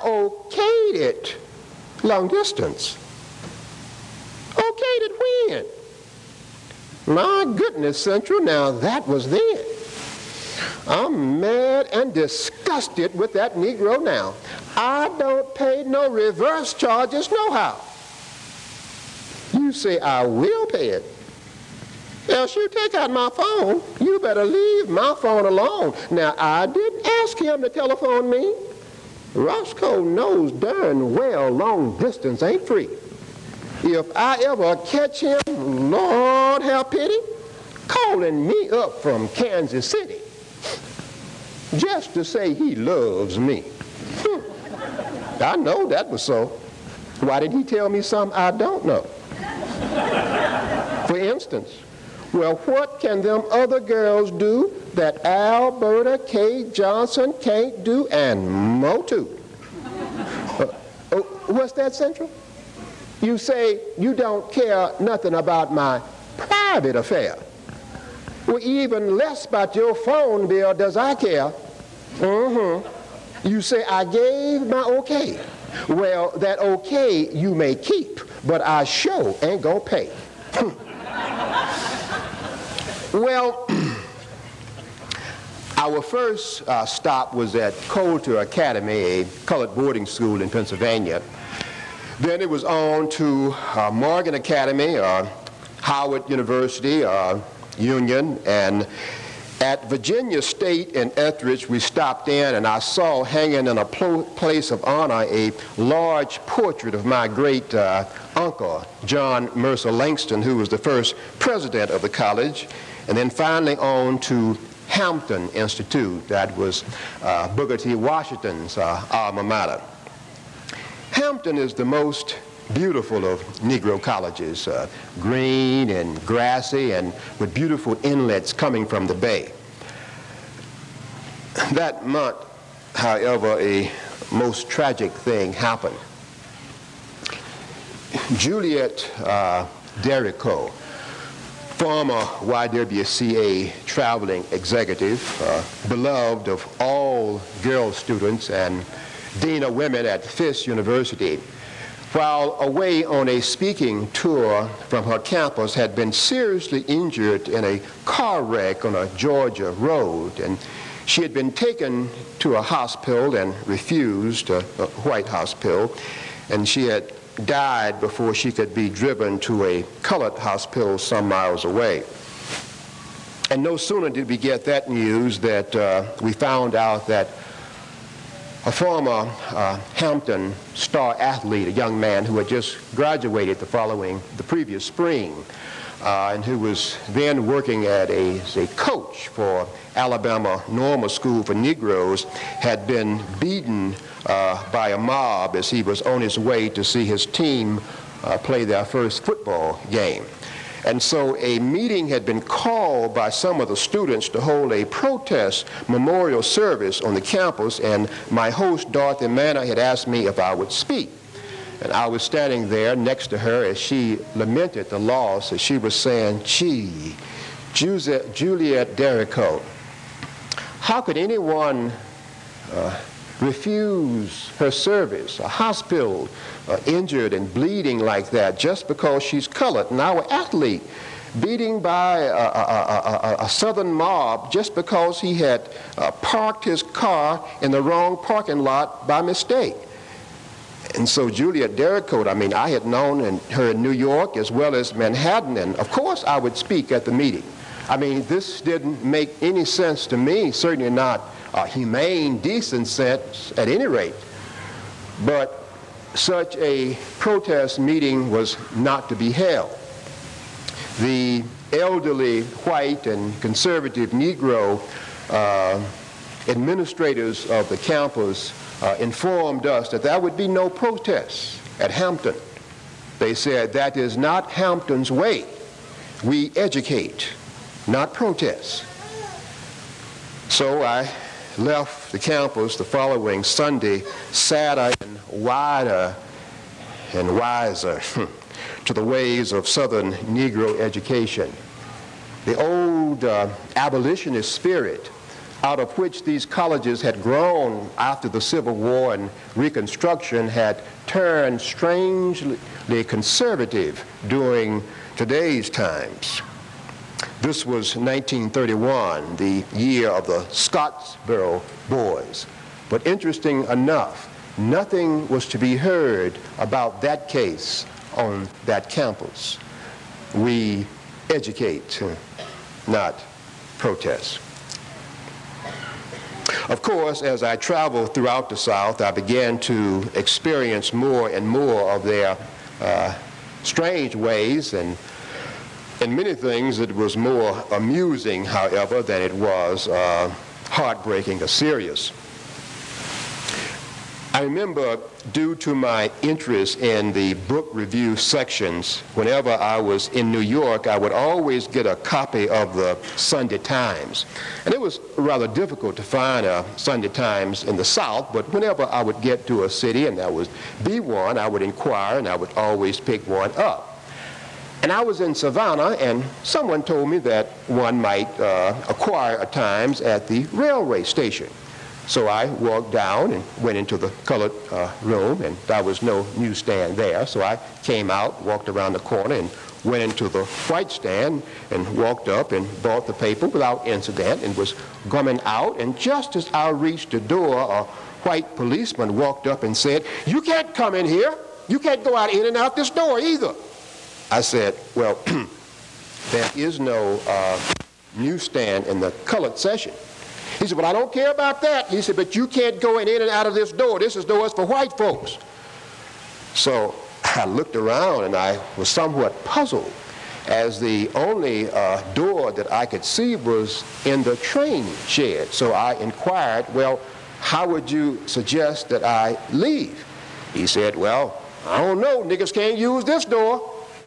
okayed it long distance. Okayed it when? My goodness, Central, now that was then. I'm mad and disgusted with that Negro now. I don't pay no reverse charges nohow. You say I will pay it. Else you take out my phone. You better leave my phone alone. Now, I didn't ask him to telephone me. Roscoe knows darn well long distance ain't free. If I ever catch him, Lord have pity, calling me up from Kansas City just to say he loves me. I know that was so. Why did he tell me something I don't know? For instance, well, what can them other girls do that Alberta K. Johnson can't do, and mo too? What's that, Central? You say you don't care nothing about my private affair. Well, even less about your phone bill does I care. You say I gave my okay. Well, that okay you may keep, but I sure ain't gonna pay. Well, our first stop was at Coulter Academy, a colored boarding school in Pennsylvania. Then it was on to Morgan Academy, Howard University, Union, and at Virginia State in Etheridge we stopped in, and I saw hanging in a place of honor a large portrait of my great uncle, John Mercer Langston, who was the first president of the college. And then finally on to Hampton Institute. That was Booker T. Washington's alma mater. Hampton is the most beautiful of Negro colleges, green and grassy and with beautiful inlets coming from the bay. That month, however, a most tragic thing happened. Juliet Derrico, former YWCA traveling executive, beloved of all girl students and dean of women at Fisk University, while away on a speaking tour from her campus, had been seriously injured in a car wreck on a Georgia road, and she had been taken to a hospital and refused, a white hospital, and she had died before she could be driven to a colored hospital some miles away. And no sooner did we get that news that we found out that a former Hampton star athlete, a young man who had just graduated the previous spring, and who was then working as a coach for Alabama Normal School for Negroes, had been beaten by a mob as he was on his way to see his team play their first football game. And so a meeting had been called by some of the students to hold a protest memorial service on the campus, and my host, Dorothy Manor, had asked me if I would speak. And I was standing there next to her as she lamented the loss, as she was saying, gee, Juliet Derrico, how could anyone refuse her service, a hospital injured and bleeding like that just because she's colored? And our athlete beating by a southern mob just because he had parked his car in the wrong parking lot by mistake. And so Juliet Derrico, I mean, I had known her in New York as well as Manhattan, and of course I would speak at the meeting. I mean, this didn't make any sense to me, certainly not a humane, decent sense at any rate. But such a protest meeting was not to be held. The elderly white and conservative Negro administrators of the campus informed us that there would be no protests at Hampton. They said that is not Hampton's way. We educate, not protest. So I left the campus the following Sunday, sadder and wider and wiser to the ways of Southern Negro education. The old abolitionist spirit out of which these colleges had grown after the Civil War and Reconstruction had turned strangely conservative during today's times. This was 1931, the year of the Scottsboro Boys. But interesting enough, nothing was to be heard about that case on that campus. We educate, not protest. Of course, as I traveled throughout the South, I began to experience more and more of their strange ways, and in many things it was more amusing, however, than it was heartbreaking or serious. I remember, due to my interest in the book review sections, whenever I was in New York, I would always get a copy of the Sunday Times. And it was rather difficult to find a Sunday Times in the South, but whenever I would get to a city and there would be one, I would inquire and I would always pick one up. And I was in Savannah, and someone told me that one might acquire a Times at the railway station. So I walked down and went into the colored room, and there was no newsstand there. So I came out, walked around the corner, and went into the white stand and walked up and bought the paper without incident and was coming out. And just as I reached the door, a white policeman walked up and said, "You can't come in here. You can't go out in and out this door either." I said, "Well, there is no newsstand in the colored section." He said, "Well, I don't care about that." He said, "But you can't go in and out of this door. This door is for white folks." So I looked around and I was somewhat puzzled, as the only door that I could see was in the train shed. So I inquired, "Well, how would you suggest that I leave?" He said, "Well, I don't know. Niggas can't use this door."